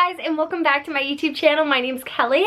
guys, and welcome back to my YouTube channel. My name's Kelly.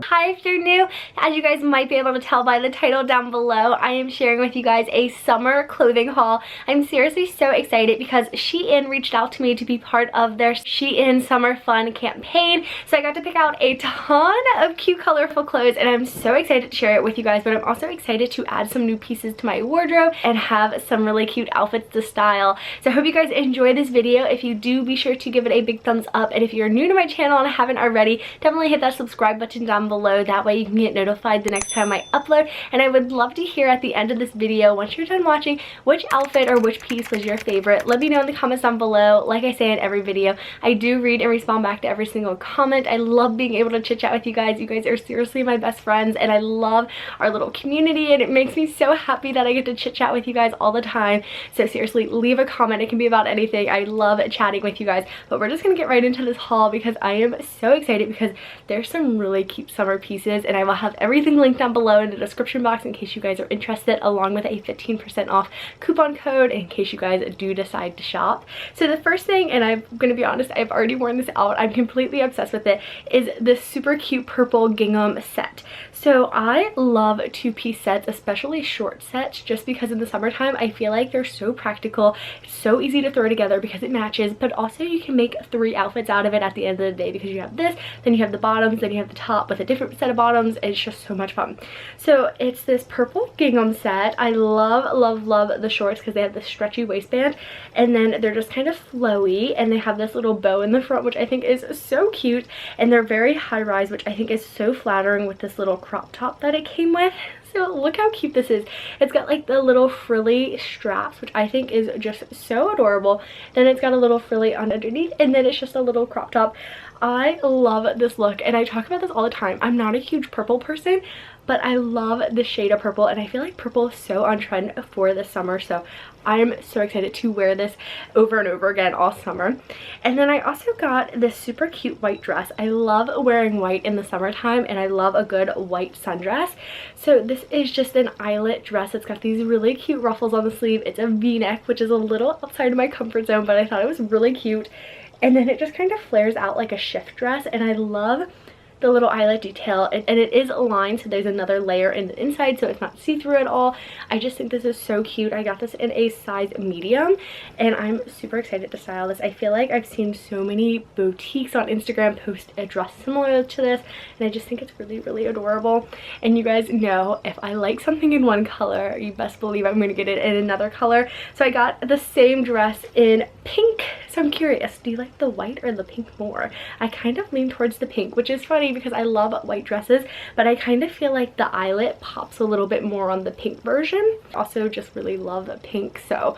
Hi, if you're new. As you guys might be able to tell by the title down below, I am sharing with you guys a summer clothing haul. I'm seriously so excited because SHEIN reached out to me to be part of their SHEIN Summer Fun campaign. So I got to pick out a ton of cute, colorful clothes, and I'm so excited to share it with you guys, but I'm also excited to add some new pieces to my wardrobe and have some really cute outfits to style. So I hope you guys enjoy this video. If you do, be sure to give it a big thumbs up, and if you're new to my channel and haven't already, definitely hit that subscribe button down below. That way you can get notified the next time I upload. And I would love to hear at the end of this video, once you're done watching, which outfit or which piece was your favorite. Let me know in the comments down below. Like I say in every video, I do read and respond back to every single comment. I love being able to chit chat with you guys. You guys are seriously my best friends, and I love our little community, and it makes me so happy that I get to chit chat with you guys all the time. So seriously, leave a comment. It can be about anything. I love chatting with you guys, but we're just gonna get right into this haul because I am so excited because there's some really cute summer pieces, and I will have everything linked down below in the description box in case you guys are interested, along with a 15% off coupon code in case you guys do decide to shop. So the first thing, and I'm gonna be honest, I've already worn this out, I'm completely obsessed with it, is this super cute purple gingham set. So I love two-piece sets, especially short sets, just because in the summertime I feel like they're so practical, so easy to throw together because it matches, but also you can make 3 outfits out of it at the end of the day because you have this, then you have the bottoms, then you have the top with a different set of bottoms. It's just so much fun. So it's this purple gingham set. I love the shorts because they have this stretchy waistband, and then they're just kind of flowy, and they have this little bow in the front, which I think is so cute, and they're very high rise, which I think is so flattering with this little crop top that it came with. So look how cute this is. It's got like the little frilly straps, which I think is just so adorable. Then it's got a little frilly on underneath, and then it's just a little crop top. I love this look, and I talk about this all the time. I'm not a huge purple person, but I love the shade of purple, and I feel like purple is so on trend for the summer, so I'm so excited to wear this over and over again all summer. And then I also got this super cute white dress. I love wearing white in the summertime, and I love a good white sundress. So this is just an eyelet dress. It's got these really cute ruffles on the sleeve. It's a v-neck, which is a little outside of my comfort zone, but I thought it was really cute. And then it just kind of flares out like a shift dress, and I love the little eyelet detail, and it is aligned, so there's another layer in the inside, so it's not see-through at all. I just think this is so cute. I got this in a size medium, and I'm super excited to style this. I feel like I've seen so many boutiques on Instagram post a dress similar to this, and I just think it's really adorable. And you guys know, if I like something in one color, you best believe I'm going to get it in another color. So I got the same dress in pink. So I'm curious, do you like the white or the pink more? I kind of lean towards the pink, which is funny because I love white dresses, but I kind of feel like the eyelet pops a little bit more on the pink version. Also just really love the pink, so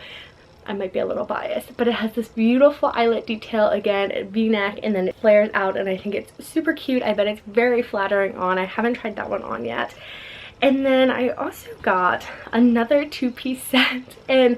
I might be a little biased, but it has this beautiful eyelet detail, again, v-neck, and then it flares out, and I think it's super cute. I bet it's very flattering on. I haven't tried that one on yet. And then I also got another two-piece set, and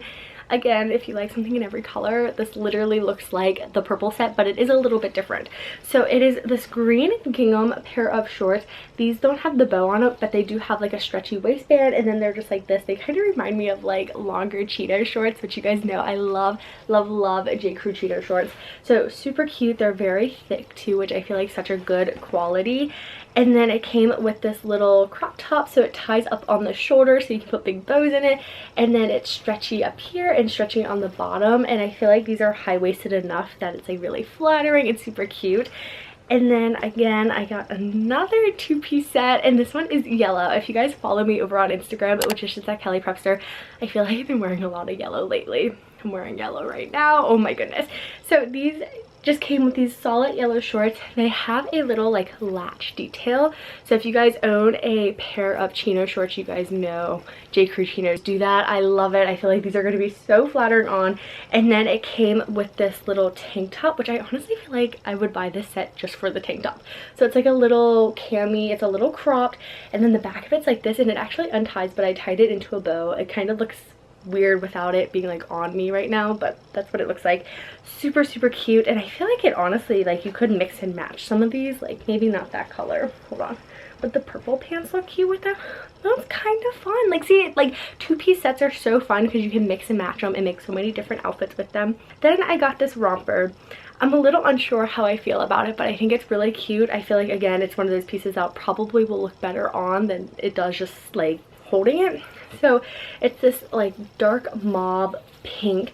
again, if you like something in every color, this literally looks like the purple set, but it is a little bit different. So it is this green gingham pair of shorts. These don't have the bow on it, but they do have like a stretchy waistband, and then they're just like this. They kind of remind me of like longer Cheeto shorts, which you guys know I love J. Crew Cheeto shorts. So super cute. They're very thick too, which I feel like such a good quality. And then it came with this little crop top, so it ties up on the shoulder so you can put big bows in it, and then it's stretchy up here and stretchy on the bottom, and I feel like these are high-waisted enough that it's like really flattering and super cute. And then again, I got another two-piece set, and this one is yellow. If you guys follow me over on Instagram, which is just at Kellyprepster, I feel like I've been wearing a lot of yellow lately. I'm wearing yellow right now. Oh my goodness. So these just came with these solid yellow shorts. They have a little like latch detail, so if you guys own a pair of chino shorts, you guys know J. Crew chinos do that. I love it. I feel like these are going to be so flattering on. And then it came with this little tank top, which I honestly feel like I would buy this set just for the tank top. So it's like a little cami, it's a little cropped, and then the back of it's like this, and it actually unties, but I tied it into a bow. It kind of looks weird without it being like on me right now, but that's what it looks like. Super cute, and I feel like it honestly, like, you could mix and match some of these, like maybe not that color, hold on, but the purple pants look cute with them. That's kind of fun. Like, see, like, two-piece sets are so fun because you can mix and match them and make so many different outfits with them. Then I got this romper. I'm a little unsure how I feel about it, but I think it's really cute. I feel like, again, it's one of those pieces that probably will look better on than it does just, like, holding it. So it's this, like, dark mauve pink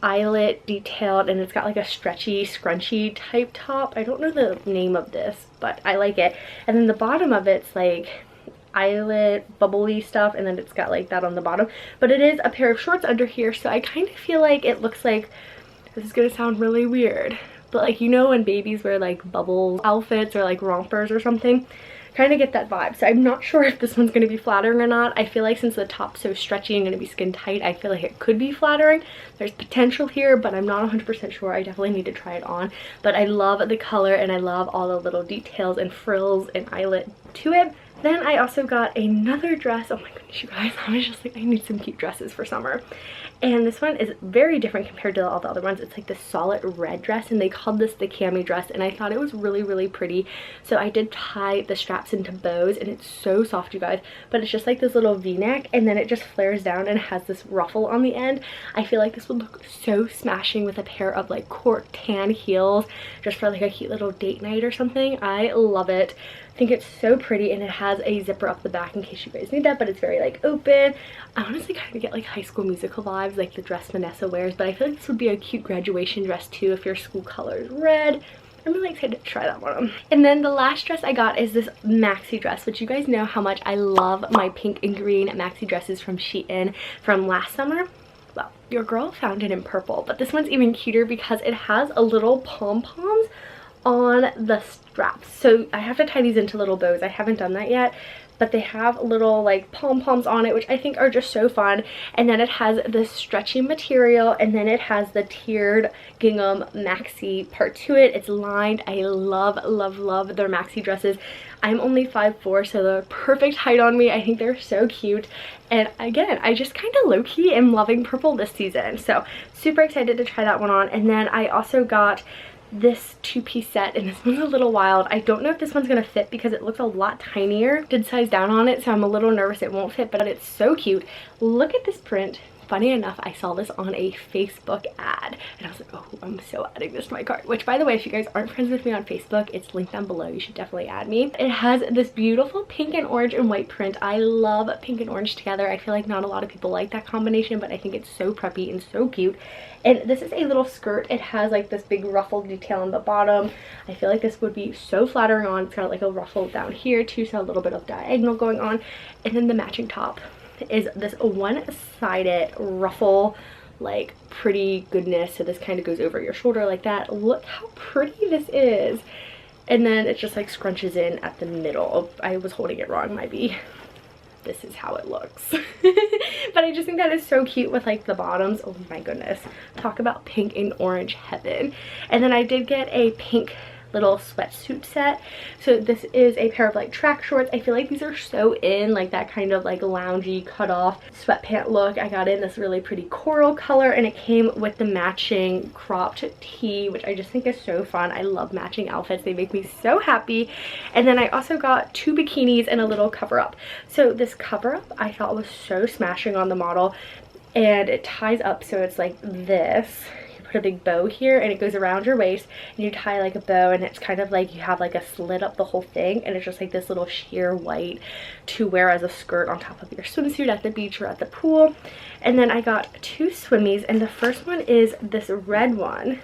eyelet detailed, and it's got like a stretchy scrunchy type top. I don't know the name of this, but I like it. And then the bottom of it's like eyelet bubbly stuff, and then it's got like that on the bottom, but it is a pair of shorts under here. So I kind of feel like it looks like, this is gonna sound really weird, but like, you know, when babies wear like bubble outfits or like rompers or something, kind of get that vibe. So I'm not sure if this one's going to be flattering or not. I feel like since the top's so stretchy and going to be skin tight, I feel like it could be flattering. There's potential here, but I'm not 100% sure. I definitely need to try it on. But I love the color, and I love all the little details and frills and eyelet to it. Then I also got another dress. Oh my goodness, you guys, I was just like, I need some cute dresses for summer. And this one is very different compared to all the other ones. It's like this solid red dress, and they called this the cami dress, and I thought it was really, really pretty. So I did tie the straps into bows, and it's so soft, you guys. But it's just like this little v-neck, and then it just flares down and has this ruffle on the end. I feel like this would look so smashing with a pair of like cork tan heels, just for like a cute little date night or something. I love it. I think it's so pretty, and it has a zipper up the back in case you guys need that, but it's very like open. I honestly kind of get like High School Musical vibes, like the dress Vanessa wears, but I feel like this would be a cute graduation dress too if your school color is red. I'm really excited to try that one on. And then the last dress I got is this maxi dress, which you guys know how much I love my pink and green maxi dresses from Shein from last summer. Well, your girl found it in purple, but this one's even cuter because it has a little pom-poms on the straps. So I have to tie these into little bows. I haven't done that yet, but they have little like pom-poms on it, which I think are just so fun. And then it has this stretchy material, and then it has the tiered gingham maxi part to it. It's lined. I love, love, love their maxi dresses. I'm only 5'4", so they're perfect height on me. I think they're so cute. And again, I just kind of low-key am loving purple this season. So super excited to try that one on. And then I also got this two-piece set, and this one's a little wild. I don't know if this one's gonna fit because it looks a lot tinier. Did size down on it, so I'm a little nervous it won't fit, but it's so cute. Look at this print. Funny enough, I saw this on a Facebook ad, and I was like, oh, I'm so adding this to my cart. Which, by the way, if you guys aren't friends with me on Facebook, it's linked down below. You should definitely add me. It has this beautiful pink and orange and white print. I love pink and orange together. I feel like not a lot of people like that combination, but I think it's so preppy and so cute. And this is a little skirt. It has like this big ruffled detail on the bottom. I feel like this would be so flattering on. It's got like a ruffle down here too, so a little bit of diagonal going on. And then the matching top is this one-sided ruffle, like pretty goodness. So this kind of goes over your shoulder like that. Look how pretty this is. And then it just like scrunches in at the middle. I was holding it wrong, might be. This is how it looks. But I just think that is so cute with like the bottoms. Oh my goodness, talk about pink and orange heaven. And then I did get a pink little sweatsuit set. So this is a pair of like track shorts. I feel like these are so in, like that kind of like loungy cut off sweatpant look. I got in this really pretty coral color, and it came with the matching cropped tee, which I just think is so fun. I love matching outfits. They make me so happy. And then I also got two bikinis and a little cover up. So this cover up I thought was so smashing on the model, and it ties up so it's like this. A big bow here, and it goes around your waist, and you tie like a bow, and it's kind of like you have like a slit up the whole thing, and it's just like this little sheer white to wear as a skirt on top of your swimsuit at the beach or at the pool. And then I got two swimmies, and the first one is this red one,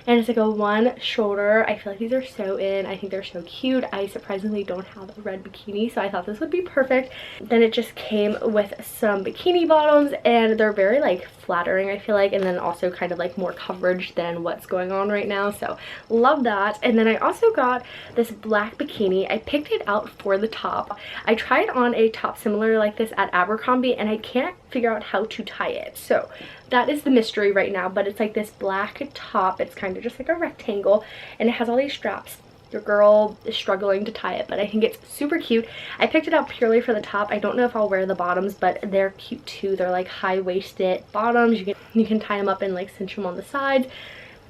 and it's like a one shoulder. I feel like these are so in. I think they're so cute. I surprisingly don't have a red bikini, so I thought this would be perfect. Then it just came with some bikini bottoms, and they're very like flattering, I feel like, and then also kind of like more coverage than what's going on right now, so love that. And then I also got this black bikini. I picked it out for the top. I tried on a top similar like this at Abercrombie, and I can't figure out how to tie it, so that is the mystery right now. But it's like this black top. It's kind of just like a rectangle, and it has all these straps. Your girl is struggling to tie it, but I think it's super cute. I picked it out purely for the top. I don't know if I'll wear the bottoms, but they're cute too. They're like high-waisted bottoms. You can tie them up and like cinch them on the sides.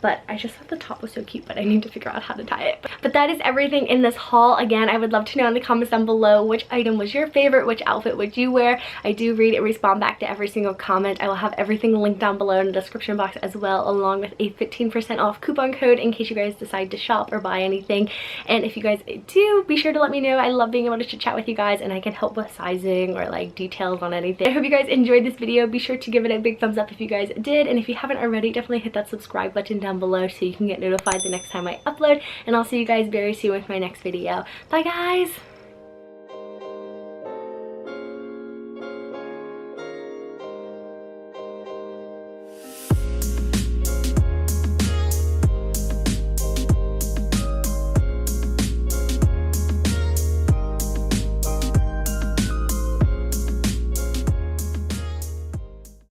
but I just thought the top was so cute, but I need to figure out how to tie it. But that is everything in this haul. Again, I would love to know in the comments down below which item was your favorite, which outfit would you wear. I do read and respond back to every single comment. I will have everything linked down below in the description box as well, along with a 15% off coupon code in case you guys decide to shop or buy anything. And if you guys do, be sure to let me know. I love being able to chit chat with you guys, and I can help with sizing or like details on anything. I hope you guys enjoyed this video. Be sure to give it a big thumbs up if you guys did, and if you haven't already, definitely hit that subscribe button down below so you can get notified the next time I upload, and I'll see you guys very soon with my next video. Bye guys!